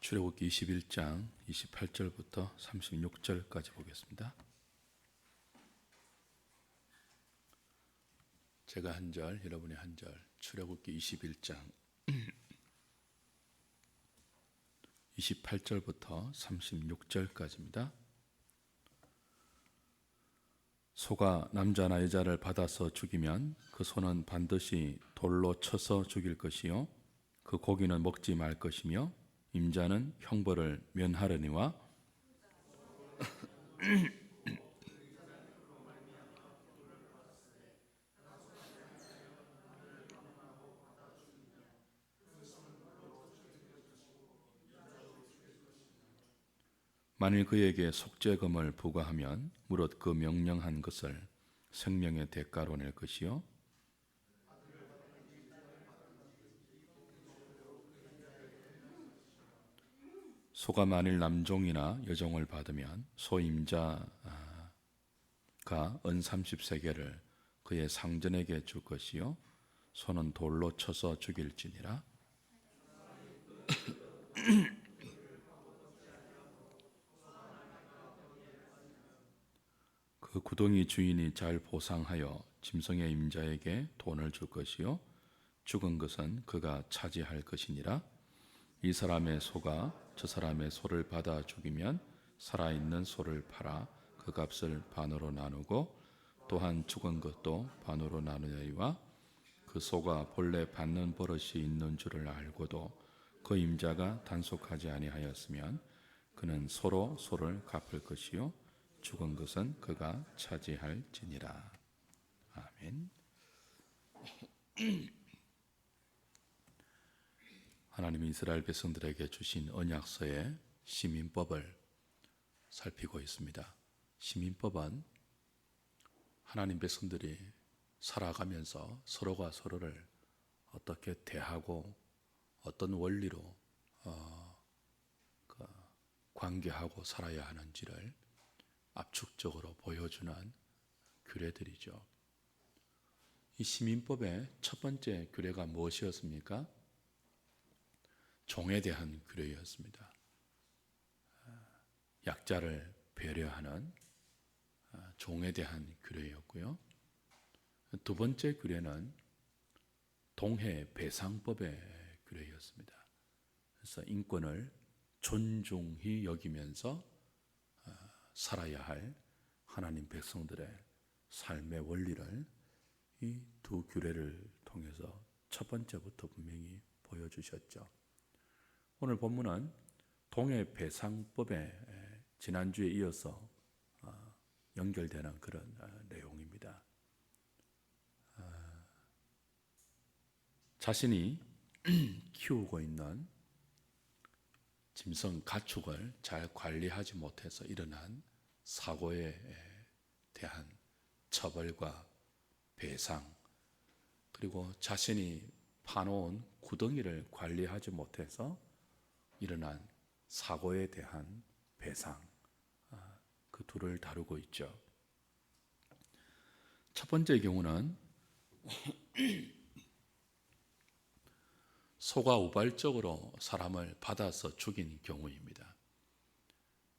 출애굽기 21장 28절부터 36절까지 보겠습니다. 제가 한 절, 여러분이 한 절. 출애굽기 21장 28절부터 36절까지입니다. 소가 남자나 여자를 받아서 죽이면 그 소는 반드시 돌로 쳐서 죽일 것이요 그 고기는 먹지 말 것이며 임자는 형벌을 면하려니와 만일 그에게 속죄금을 부과하면 무릇 그 명령한 것을 생명의 대가로 낼 것이요 소가 만일 남종이나 여종을 받으면 소임자가 은 30세겔을 그의 상전에게 줄 것이요 소는 돌로 쳐서 죽일지니라. 그 구덩이 주인이 잘 보상하여 짐승의 임자에게 돈을 줄 것이요 죽은 것은 그가 차지할 것이니라. 이 사람의 소가 저 사람의 소를 받아 죽이면 살아있는 소를 팔아 그 값을 반으로 나누고 또한 죽은 것도 반으로 나누려니와 그 소가 본래 받는 버릇이 있는 줄을 알고도 그 임자가 단속하지 아니하였으면 그는 소로 소를 갚을 것이요 죽은 것은 그가 차지할지니라. 아멘. 하나님이 이스라엘 백성들에게 주신 언약서의 시민법을 살피고 있습니다. 시민법은 하나님 백성들이 살아가면서 서로가 서로를 어떻게 대하고 어떤 원리로 관계하고 살아야 하는지를 압축적으로 보여주는 규례들이죠. 이 시민법의 첫 번째 규례가 무엇이었습니까? 종에 대한 규례였습니다. 약자를 배려하는 종에 대한 규례였고요. 두 번째 규례는 동해 배상법의 규례였습니다. 그래서 인권을 존중히 여기면서 살아야 할 하나님 백성들의 삶의 원리를 이 두 규례를 통해서 첫 번째부터 분명히 보여주셨죠. 오늘 본문은 동해 배상법에 지난주에 이어서 연결되는 그런 내용입니다. 자신이 키우고 있는 짐승 가축을 잘 관리하지 못해서 일어난 사고에 대한 처벌과 배상, 그리고 자신이 파놓은 구덩이를 관리하지 못해서 일어난 사고에 대한 배상, 그 둘을 다루고 있죠. 첫 번째 경우는 소가 우발적으로 사람을 받아서 죽인 경우입니다.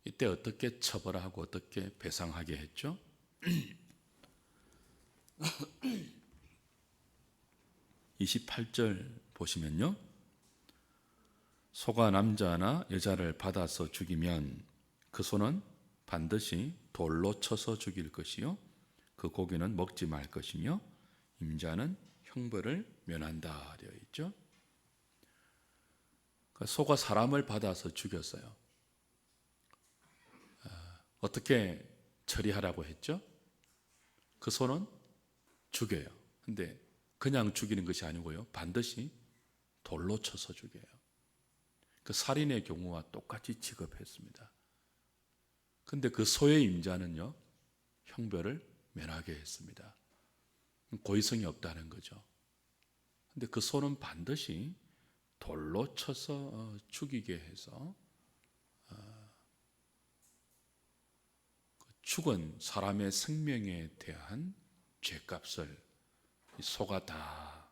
이때 어떻게 처벌하고 어떻게 배상하게 했죠? 28절 보시면요. 소가 남자나 여자를 받아서 죽이면 그 소는 반드시 돌로 쳐서 죽일 것이요 그 고기는 먹지 말 것이며 임자는 형벌을 면한다 되어 있죠. 소가 사람을 받아서 죽였어요. 어떻게 처리하라고 했죠? 그 소는 죽여요. 근데 그냥 죽이는 것이 아니고요. 반드시 돌로 쳐서 죽여요. 그 살인의 경우와 똑같이 취급했습니다. 근데 그 소의 임자는요, 형벌을 면하게 했습니다. 고의성이 없다는 거죠. 근데 그 소는 반드시 돌로 쳐서 죽이게 해서 죽은 사람의 생명에 대한 죄값을 소가 다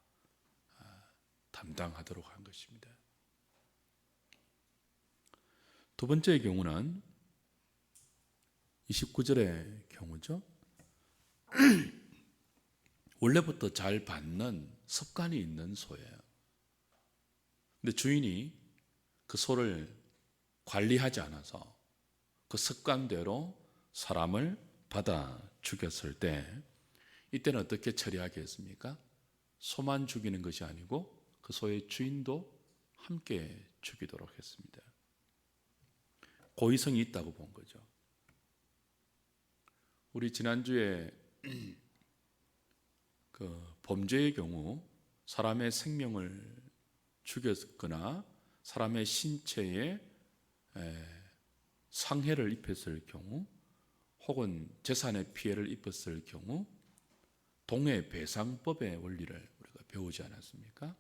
담당하도록 한 것입니다. 두 번째의 경우는 29절의 경우죠. 원래부터 잘 받는 습관이 있는 소예요. 근데 주인이 그 소를 관리하지 않아서 그 습관대로 사람을 받아 죽였을 때, 이때는 어떻게 처리하겠습니까? 소만 죽이는 것이 아니고 그 소의 주인도 함께 죽이도록 했습니다. 고의성이 있다고 본 거죠. 우리 지난주에 그 범죄의 경우 사람의 생명을 죽였거나 사람의 신체에 상해를 입혔을 경우 혹은 재산에 피해를 입었을 경우 동해배상법의 원리를 우리가 배우지 않았습니까?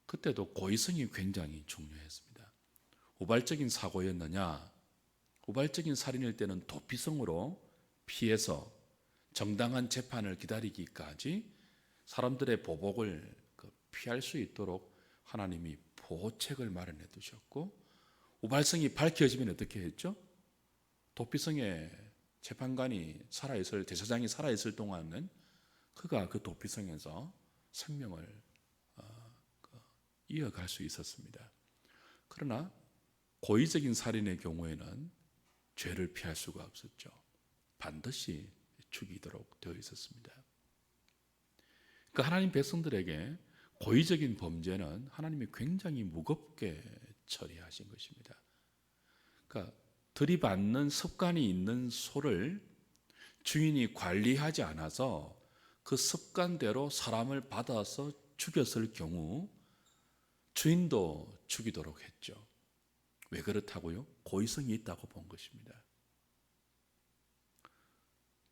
그때도 고의성이 굉장히 중요했습니다. 우발적인 사고였느냐, 우발적인 살인일 때는 도피성으로 피해서 정당한 재판을 기다리기까지 사람들의 보복을 피할 수 있도록 하나님이 보호책을 마련해 두셨고, 우발성이 밝혀지면 어떻게 했죠? 도피성의 재판관이 살아있을, 대사장이 살아있을 동안은 그가 그 도피성에서 생명을 이어갈 수 있었습니다. 그러나 고의적인 살인의 경우에는 죄를 피할 수가 없었죠. 반드시 죽이도록 되어 있었습니다. 그 하나님 백성들에게 고의적인 범죄는 하나님이 굉장히 무겁게 처리하신 것입니다. 그러니까 들이받는 습관이 있는 소를 주인이 관리하지 않아서 그 습관대로 사람을 받아서 죽였을 경우 주인도 죽이도록 했죠. 왜 그렇다고요? 고의성이 있다고 본 것입니다.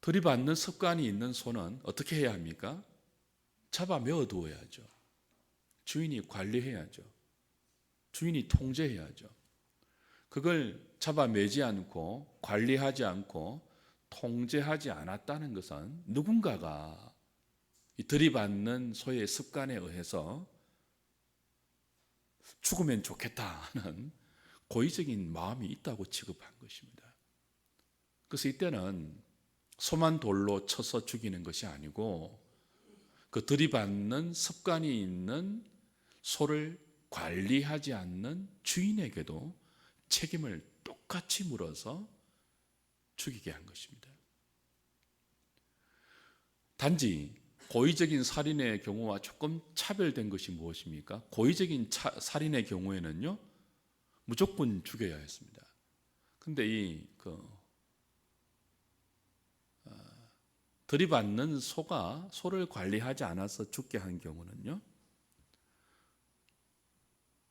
들이받는 습관이 있는 소는 어떻게 해야 합니까? 잡아 메어두어야죠. 주인이 관리해야죠. 주인이 통제해야죠. 그걸 잡아매지 않고 관리하지 않고 통제하지 않았다는 것은 누군가가 들이받는 소의 습관에 의해서 죽으면 좋겠다 하는 고의적인 마음이 있다고 취급한 것입니다. 그래서 이때는 소만 돌로 쳐서 죽이는 것이 아니고 그 들이받는 습관이 있는 소를 관리하지 않는 주인에게도 책임을 똑같이 물어서 죽이게 한 것입니다. 단지 고의적인 살인의 경우와 조금 차별된 것이 무엇입니까? 고의적인 살인의 경우에는요, 무조건 죽여야 했습니다. 근데 들이받는 소가 소를 관리하지 않아서 죽게 한 경우는요,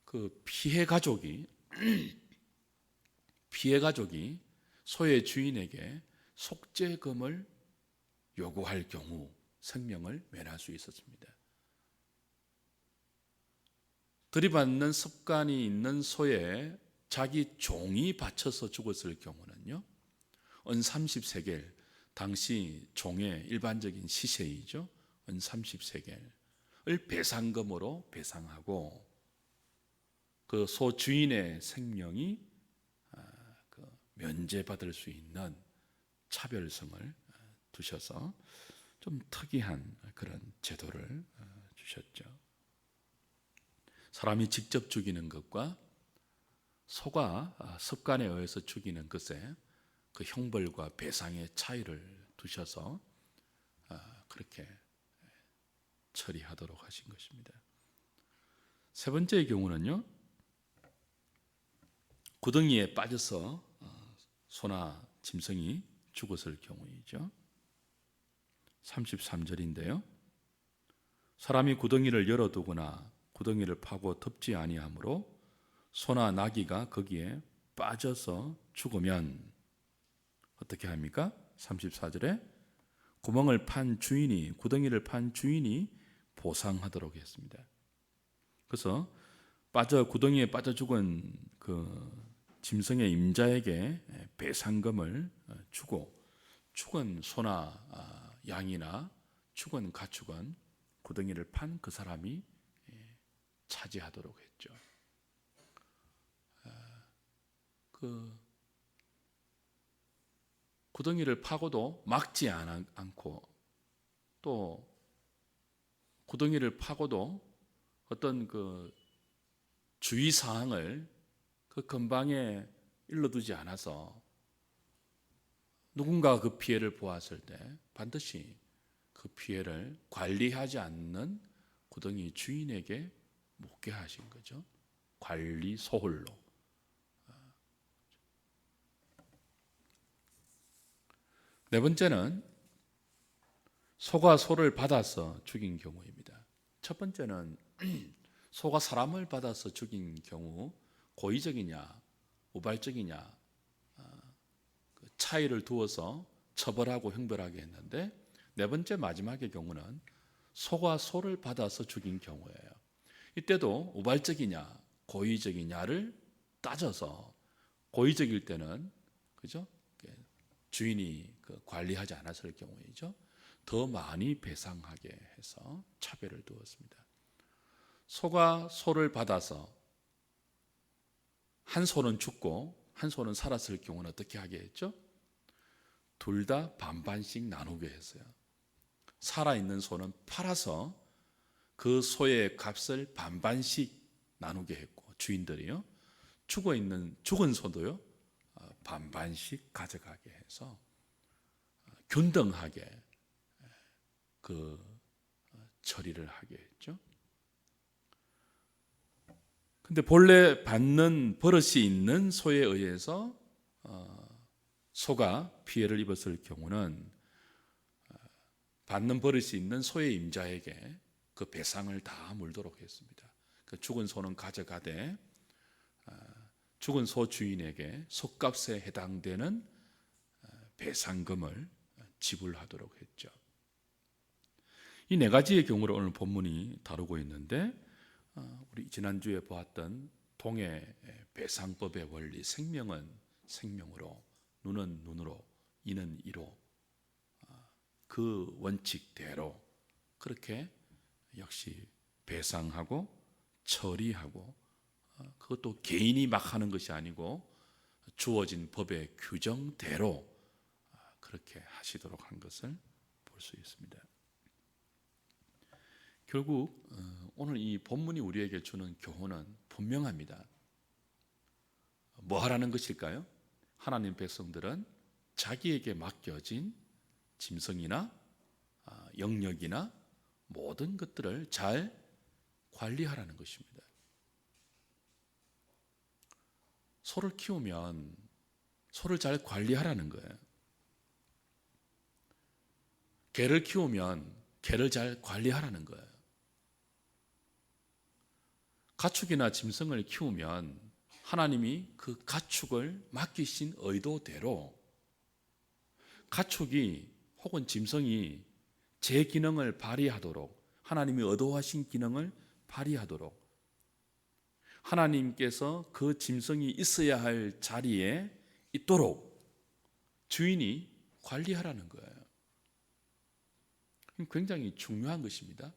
그 피해 가족이 소의 주인에게 속죄금을 요구할 경우 생명을 면할 수 있었습니다. 들이받는 습관이 있는 소에 자기 종이 바쳐서 죽었을 경우는요, 은 30세겔, 당시 종의 일반적인 시세이죠. 은 30세겔을 배상금으로 배상하고 그 소 주인의 생명이 면제받을 수 있는 차별성을 두셔서 좀 특이한 그런 제도를 주셨죠. 사람이 직접 죽이는 것과 소가 습관에 의해서 죽이는 것에 그 형벌과 배상의 차이를 두셔서 그렇게 처리하도록 하신 것입니다. 세 번째의 경우는요, 구덩이에 빠져서 소나 짐승이 죽었을 경우이죠. 33절인데요. 사람이 구덩이를 열어두거나 구덩이를 파고 덮지 아니하므로 소나 나귀가 거기에 빠져서 죽으면 어떻게 합니까? 34절에 구덩이를 판 주인이 보상하도록 했습니다. 그래서 구덩이에 빠져 죽은 그 짐승의 임자에게 배상금을 주고 죽은 소나 양이나 죽은 가축은 구덩이를 판 그 사람이 차지하도록 했죠. 그 구덩이를 파고도 막지 않고 또 구덩이를 파고도 어떤 그 주의 사항을 그 근방에 일러두지 않아서 누군가 그 피해를 보았을 때 반드시 그 피해를 관리하지 않는 구덩이 주인에게 묻게 하신 거죠. 관리 소홀로. 네 번째는 소가 소를 받아서 죽인 경우입니다. 첫 번째는 소가 사람을 받아서 죽인 경우 고의적이냐 우발적이냐 그 차이를 두어서 처벌하고 형벌하게 했는데, 네 번째 마지막의 경우는 소가 소를 받아서 죽인 경우예요. 이때도 우발적이냐 고의적이냐를 따져서 고의적일 때는 그죠? 주인이 관리하지 않았을 경우이죠. 더 많이 배상하게 해서 차별을 두었습니다. 소가 소를 받아서 한 소는 죽고 한 소는 살았을 경우는 어떻게 하게 했죠? 둘 다 반반씩 나누게 했어요. 살아있는 소는 팔아서 그 소의 값을 반반씩 나누게 했고, 주인들이요. 죽은 소도요 반반씩 가져가게 해서 균등하게 그 처리를 하게 했죠. 근데 본래 받는 버릇이 있는 소에 의해서 소가 피해를 입었을 경우는 받는 버릇이 있는 소의 임자에게 그 배상을 다 물도록 했습니다. 그 죽은 소는 가져가되 죽은 소 주인에게 소값에 해당되는 배상금을 지불하도록 했죠. 이 네 가지의 경우를 오늘 본문이 다루고 있는데, 우리 지난주에 보았던 동해 배상법의 원리, 생명은 생명으로, 눈은 눈으로, 이는 이로, 그 원칙대로 그렇게 역시 배상하고 처리하고, 그것도 개인이 막 하는 것이 아니고 주어진 법의 규정대로 그렇게 하시도록 한 것을 볼 수 있습니다. 결국 오늘 이 본문이 우리에게 주는 교훈은 분명합니다. 뭐 하라는 것일까요? 하나님 백성들은 자기에게 맡겨진 짐승이나 영역이나 모든 것들을 잘 관리하라는 것입니다. 소를 키우면 소를 잘 관리하라는 거예요. 개를 키우면 개를 잘 관리하라는 거예요. 가축이나 짐승을 키우면 하나님이 그 가축을 맡기신 의도대로 가축이 혹은 짐승이 제 기능을 발휘하도록, 하나님이 의도하신 기능을 발휘하도록 하나님께서 그 짐승이 있어야 할 자리에 있도록 주인이 관리하라는 거예요. 굉장히 중요한 것입니다.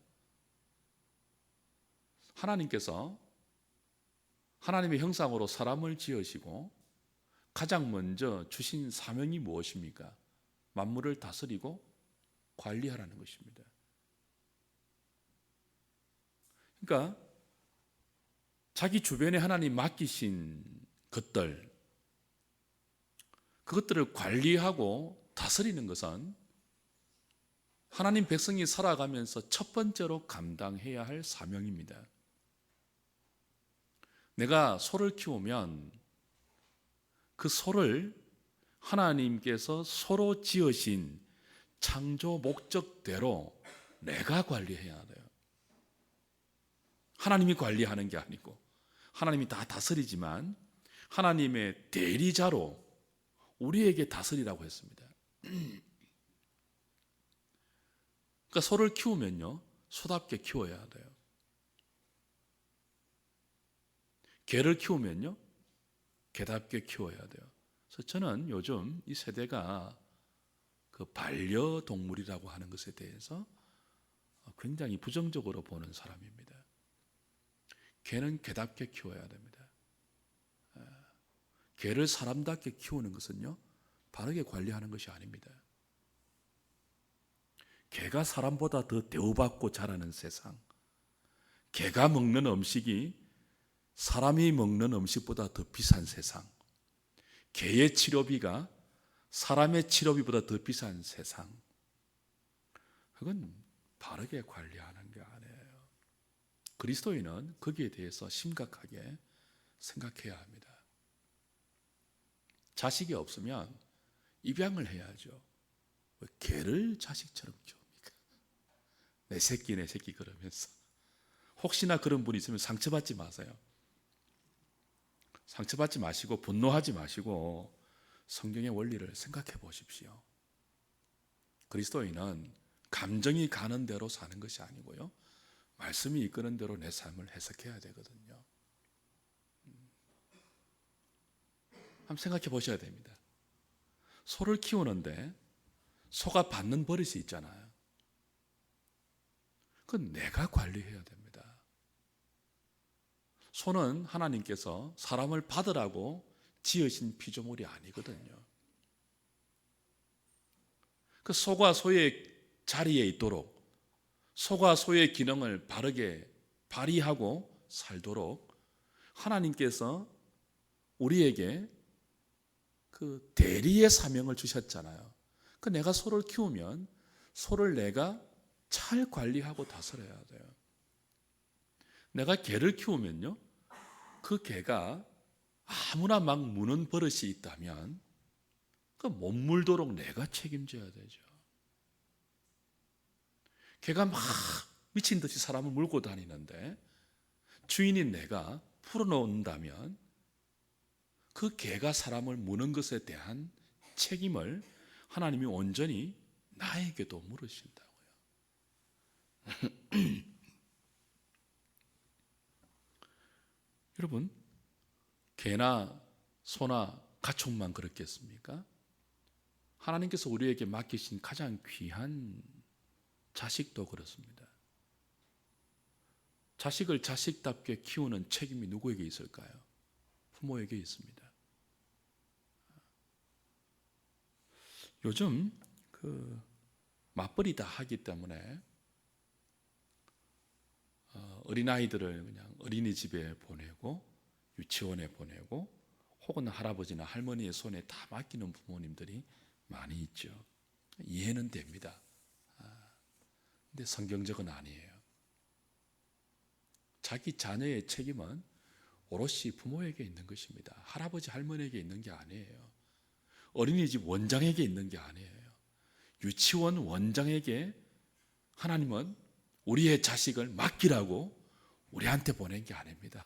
하나님께서 하나님의 형상으로 사람을 지으시고 가장 먼저 주신 사명이 무엇입니까? 만물을 다스리고 관리하라는 것입니다. 그러니까 자기 주변에 하나님 맡기신 것들, 그것들을 관리하고 다스리는 것은 하나님 백성이 살아가면서 첫 번째로 감당해야 할 사명입니다. 내가 소를 키우면 그 소를 하나님께서 소로 지으신 창조 목적대로 내가 관리해야 돼요. 하나님이 관리하는 게 아니고, 하나님이 다 다스리지만 하나님의 대리자로 우리에게 다스리라고 했습니다. 그러니까 소를 키우면요, 소답게 키워야 돼요. 개를 키우면요, 개답게 키워야 돼요. 그래서 저는 요즘 이 세대가 그 반려동물이라고 하는 것에 대해서 굉장히 부정적으로 보는 사람입니다. 개는 개답게 키워야 됩니다. 개를 사람답게 키우는 것은요, 바르게 관리하는 것이 아닙니다. 개가 사람보다 더 대우받고 자라는 세상, 개가 먹는 음식이 사람이 먹는 음식보다 더 비싼 세상, 개의 치료비가 사람의 치료비보다 더 비싼 세상, 그건 바르게 관리하는 게 아니에요. 그리스도인은 거기에 대해서 심각하게 생각해야 합니다. 자식이 없으면 입양을 해야죠. 왜 개를 자식처럼 키웁니까? 내 새끼 그러면서. 혹시나 그런 분이 있으면 상처받지 마세요. 상처받지 마시고 분노하지 마시고 성경의 원리를 생각해 보십시오. 그리스도인은 감정이 가는 대로 사는 것이 아니고요, 말씀이 이끄는 대로 내 삶을 해석해야 되거든요. 한번 생각해 보셔야 됩니다. 소를 키우는데 소가 받는 버릇이 있잖아요. 그건 내가 관리해야 됩니다. 소는 하나님께서 사람을 받으라고 지으신 피조물이 아니거든요. 그 소가 소의 자리에 있도록, 소가 소의 기능을 바르게 발휘하고 살도록 하나님께서 우리에게 그 대리의 사명을 주셨잖아요. 그 내가 소를 키우면 소를 내가 잘 관리하고 다스려야 돼요. 내가 개를 키우면요, 그 개가 아무나 막 무는 버릇이 있다면 그 못 물도록 내가 책임져야 되죠. 개가 막 미친 듯이 사람을 물고 다니는데 주인인 내가 풀어놓는다면 그 개가 사람을 무는 것에 대한 책임을 하나님이 온전히 나에게도 물으신다고요. 여러분, 개나 소나 가축만 그렇겠습니까? 하나님께서 우리에게 맡기신 가장 귀한 자식도 그렇습니다. 자식을 자식답게 키우는 책임이 누구에게 있을까요? 부모에게 있습니다. 요즘 그 맞벌이 다 하기 때문에 어린아이들을 그냥 어린이집에 보내고 유치원에 보내고 혹은 할아버지나 할머니의 손에 다 맡기는 부모님들이 많이 있죠. 이해는 됩니다. 근데 성경적은 아니에요. 자기 자녀의 책임은 오롯이 부모에게 있는 것입니다. 할아버지 할머니에게 있는 게 아니에요. 어린이집 원장에게 있는 게 아니에요. 유치원 원장에게 하나님은 우리의 자식을 맡기라고 우리한테 보낸 게 아닙니다.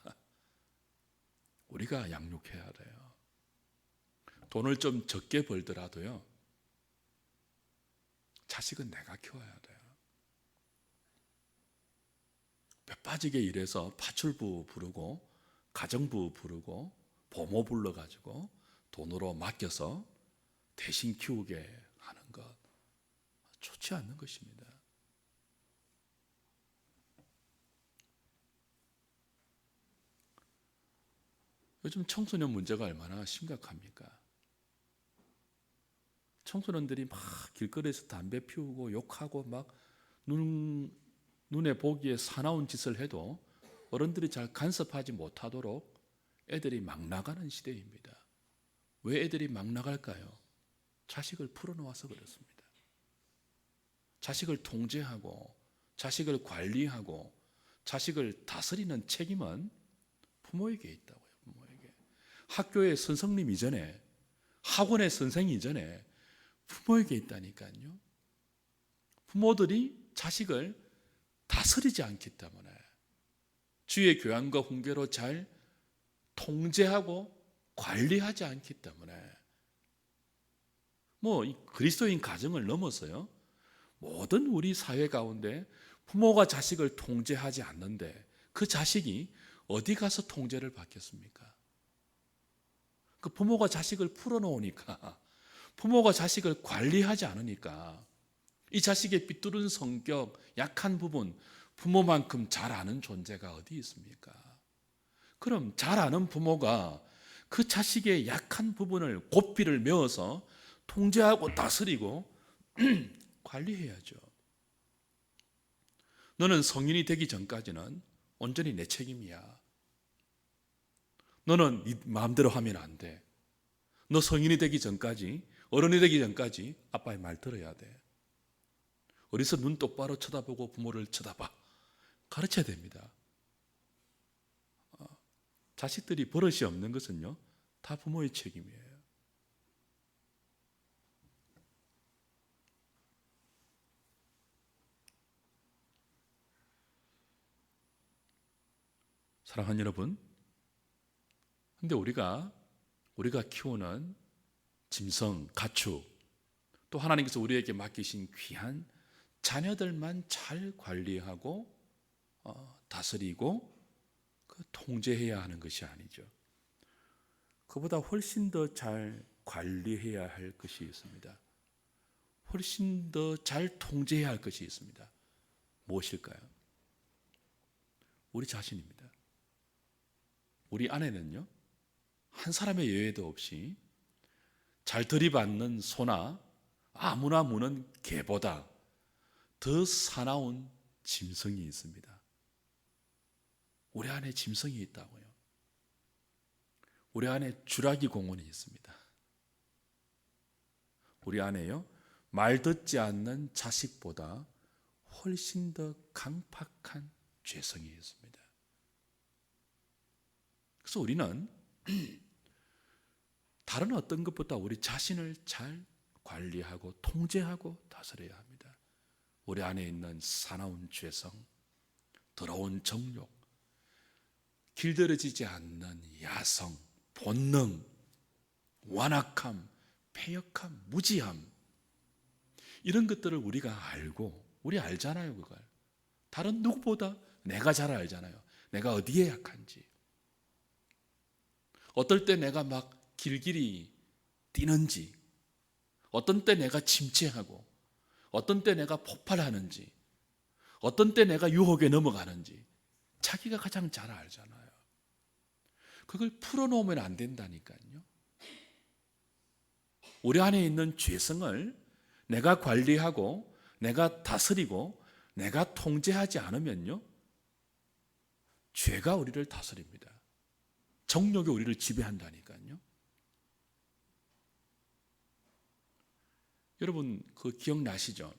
우리가 양육해야 돼요. 돈을 좀 적게 벌더라도요, 자식은 내가 키워야 돼요. 뼈 빠지게 일해서 파출부 부르고 가정부 부르고 보모 불러가지고 돈으로 맡겨서 대신 키우게 하는 것, 좋지 않는 것입니다. 요즘 청소년 문제가 얼마나 심각합니까? 청소년들이 막 길거리에서 담배 피우고 욕하고 막 눈에 보기에 사나운 짓을 해도 어른들이 잘 간섭하지 못하도록 애들이 막 나가는 시대입니다. 왜 애들이 막 나갈까요? 자식을 풀어놓아서 그렇습니다. 자식을 통제하고 자식을 관리하고 자식을 다스리는 책임은 부모에게 있다고요. 부모에게. 학교의 선생님 이전에, 학원의 선생 이전에 부모에게 있다니까요. 부모들이 자식을 다스리지 않기 때문에, 주의 교양과 훈계로 잘 통제하고 관리하지 않기 때문에, 이 그리스도인 가정을 넘어서요, 모든 우리 사회 가운데 부모가 자식을 통제하지 않는데 그 자식이 어디 가서 통제를 받겠습니까? 그 부모가 자식을 풀어놓으니까, 부모가 자식을 관리하지 않으니까 이 자식의 삐뚤은 성격, 약한 부분, 부모만큼 잘 아는 존재가 어디 있습니까? 그럼 잘 아는 부모가 그 자식의 약한 부분을 고삐를 메어서 통제하고 다스리고 관리해야죠. 너는 성인이 되기 전까지는 온전히 내 책임이야. 너는 네 마음대로 하면 안 돼. 너 성인이 되기 전까지, 어른이 되기 전까지 아빠의 말 들어야 돼. 어디서 눈 똑바로 쳐다보고 부모를 쳐다봐. 가르쳐야 됩니다. 자식들이 버릇이 없는 것은요, 다 부모의 책임이에요. 사랑하는 여러분, 근데 우리가 키우는 짐승, 가축, 또 하나님께서 우리에게 맡기신 귀한 자녀들만 잘 관리하고 다스리고 통제해야 하는 것이 아니죠. 그보다 훨씬 더 잘 관리해야 할 것이 있습니다. 훨씬 더 잘 통제해야 할 것이 있습니다. 무엇일까요? 우리 자신입니다. 우리 안에는요, 한 사람의 예외도 없이 잘 들이받는 소나 아무나 무는 개보다 더 사나운 짐승이 있습니다. 우리 안에 짐승이 있다고요. 우리 안에 주라기 공원이 있습니다. 우리 안에요, 말 듣지 않는 자식보다 훨씬 더 강팍한 죄성이 있습니다. 그래서 우리는 다른 어떤 것보다 우리 자신을 잘 관리하고 통제하고 다스려야 합니다. 우리 안에 있는 사나운 죄성, 더러운 정욕, 길들여지지 않는 야성, 본능, 완악함, 패역함, 무지함, 이런 것들을 우리가 알고, 우리 알잖아요. 그걸 다른 누구보다 내가 잘 알잖아요. 내가 어디에 약한지, 어떨 때 내가 막 길길이 뛰는지, 어떤 때 내가 침체하고, 어떤 때 내가 폭발하는지, 어떤 때 내가 유혹에 넘어가는지 자기가 가장 잘 알잖아요. 그걸 풀어놓으면 안 된다니까요. 우리 안에 있는 죄성을 내가 관리하고 내가 다스리고 내가 통제하지 않으면요, 죄가 우리를 다스립니다. 정욕이 우리를 지배한다니까요. 여러분, 그 기억나시죠?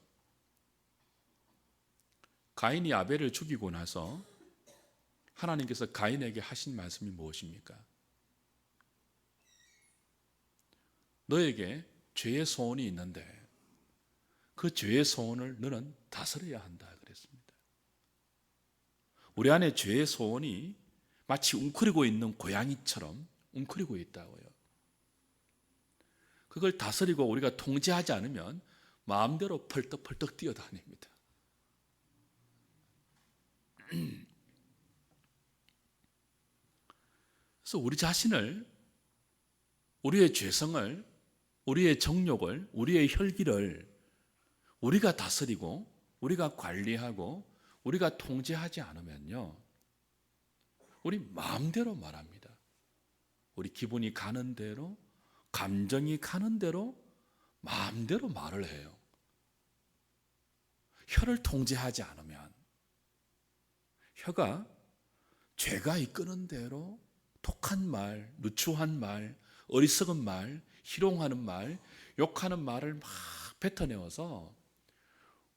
가인이 아벨을 죽이고 나서 하나님께서 가인에게 하신 말씀이 무엇입니까? 너에게 죄의 소원이 있는데 그 죄의 소원을 너는 다스려야 한다 그랬습니다. 우리 안에 죄의 소원이 마치 웅크리고 있는 고양이처럼 웅크리고 있다고요. 그걸 다스리고 우리가 통제하지 않으면 마음대로 펄떡펄떡 뛰어다닙니다. 그래서 우리 자신을, 우리의 죄성을, 우리의 정욕을, 우리의 혈기를 우리가 다스리고 우리가 관리하고 우리가 통제하지 않으면요, 우리 마음대로 말합니다. 우리 기분이 가는 대로, 감정이 가는 대로 마음대로 말을 해요. 혀를 통제하지 않으면 혀가 죄가 이끄는 대로 독한 말, 누추한 말, 어리석은 말, 희롱하는 말, 욕하는 말을 막 뱉어내어서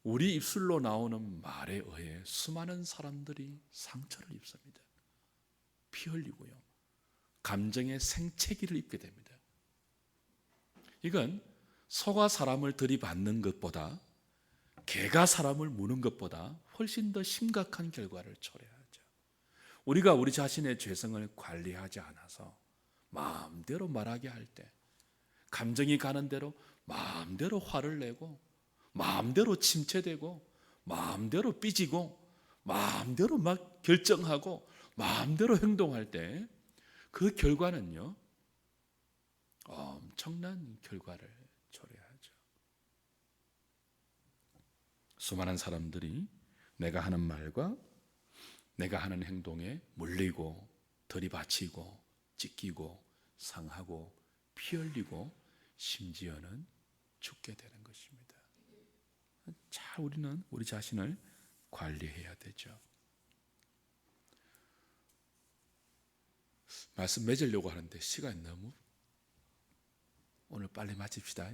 우리 입술로 나오는 말에 의해 수많은 사람들이 상처를 입습니다. 피 흘리고요, 감정의 생채기를 입게 됩니다. 이건 소가 사람을 들이받는 것보다, 개가 사람을 무는 것보다 훨씬 더 심각한 결과를 초래하죠. 우리가 우리 자신의 죄성을 관리하지 않아서 마음대로 말하게 할 때, 감정이 가는 대로 마음대로 화를 내고 마음대로 침체되고 마음대로 삐지고 마음대로 막 결정하고 마음대로 행동할 때 그 결과는요, 엄청난 결과를 초래하죠. 수많은 사람들이 내가 하는 말과 내가 하는 행동에 물리고 들이받치고 찢기고 상하고 피 흘리고 심지어는 죽게 되는 것입니다. 잘 우리는 우리 자신을 관리해야 되죠. 말씀 맺으려고 하는데 시간이 너무 오늘 빨리 마칩시다.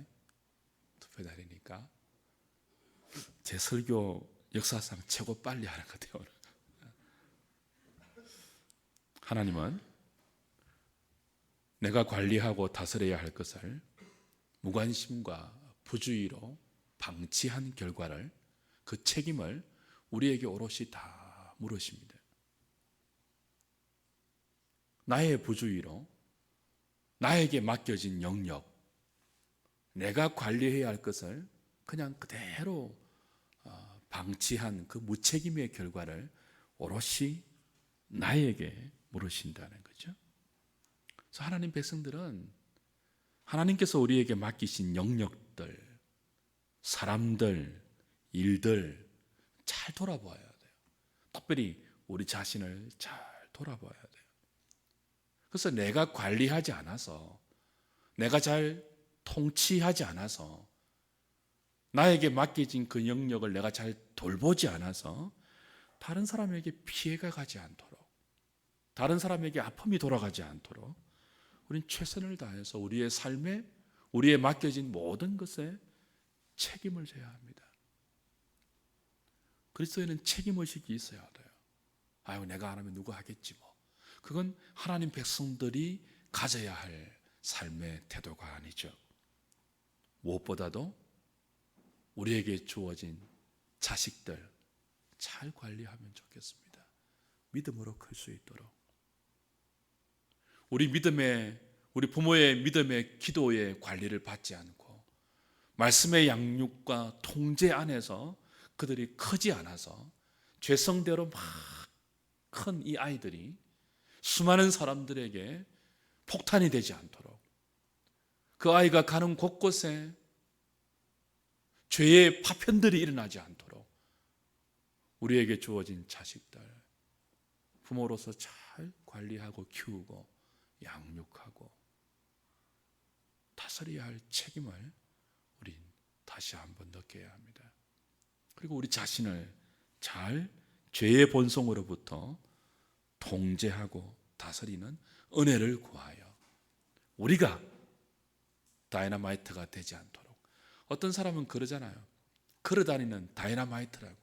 투표 날이니까. 제 설교 역사상 최고 빨리 하는 것 같아요. 오늘. 하나님은 내가 관리하고 다스려야 할 것을 무관심과 부주의로 방치한 결과를, 그 책임을 우리에게 오롯이 다 물으십니다. 나의 부주의로 나에게 맡겨진 영역, 내가 관리해야 할 것을 그냥 그대로 방치한 그 무책임의 결과를 오롯이 나에게 물으신다는 거죠. 그래서 하나님 백성들은 하나님께서 우리에게 맡기신 영역들, 사람들, 일들 잘 돌아봐야 돼요. 특별히 우리 자신을 잘 돌아봐야 돼요. 그래서 내가 관리하지 않아서, 내가 잘 통치하지 않아서, 나에게 맡겨진 그 영역을 내가 잘 돌보지 않아서 다른 사람에게 피해가 가지 않도록, 다른 사람에게 아픔이 돌아가지 않도록 우리는 최선을 다해서 우리의 삶에, 우리의 맡겨진 모든 것에 책임을 져야 합니다. 그리스도인은 책임의식이 있어야 돼요. 아유, 내가 안 하면 누가 하겠지 뭐. 그건 하나님 백성들이 가져야 할 삶의 태도가 아니죠. 무엇보다도 우리에게 주어진 자식들 잘 관리하면 좋겠습니다. 믿음으로 클 수 있도록. 우리 부모의 믿음의 기도의 관리를 받지 않고 말씀의 양육과 통제 안에서 그들이 크지 않아서 죄성대로 막 큰 이 아이들이 수많은 사람들에게 폭탄이 되지 않도록, 그 아이가 가는 곳곳에 죄의 파편들이 일어나지 않도록 우리에게 주어진 자식들 부모로서 잘 관리하고 키우고 양육하고 다스려야 할 책임을 우린 다시 한번 느껴야 합니다. 그리고 우리 자신을 잘 죄의 본성으로부터 통제하고 다스리는 은혜를 구하여 우리가 다이너마이트가 되지 않도록. 어떤 사람은 그러잖아요. 걸어다니는 다이너마이트라고.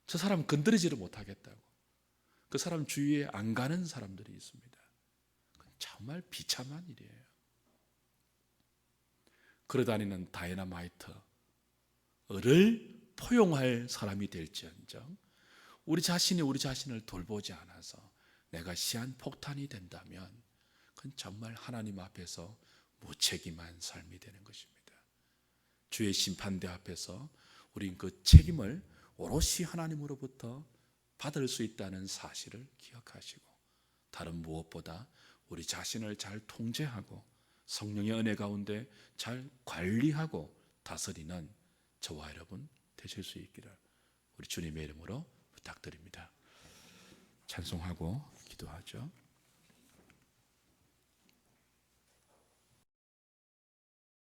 저 사람 건드리지를 못하겠다고. 그 사람 주위에 안 가는 사람들이 있습니다. 정말 비참한 일이에요. 걸어다니는 다이너마이트를 포용할 사람이 될지언정 우리 자신이 우리 자신을 돌보지 않아서 내가 시한폭탄이 된다면 그건 정말 하나님 앞에서 무책임한 삶이 되는 것입니다. 주의 심판대 앞에서 우린 그 책임을 오롯이 하나님으로부터 받을 수 있다는 사실을 기억하시고, 다른 무엇보다 우리 자신을 잘 통제하고 성령의 은혜 가운데 잘 관리하고 다스리는 저와 여러분 되실 수 있기를 우리 주님의 이름으로 부탁드립니다. 찬송하고 기도하죠.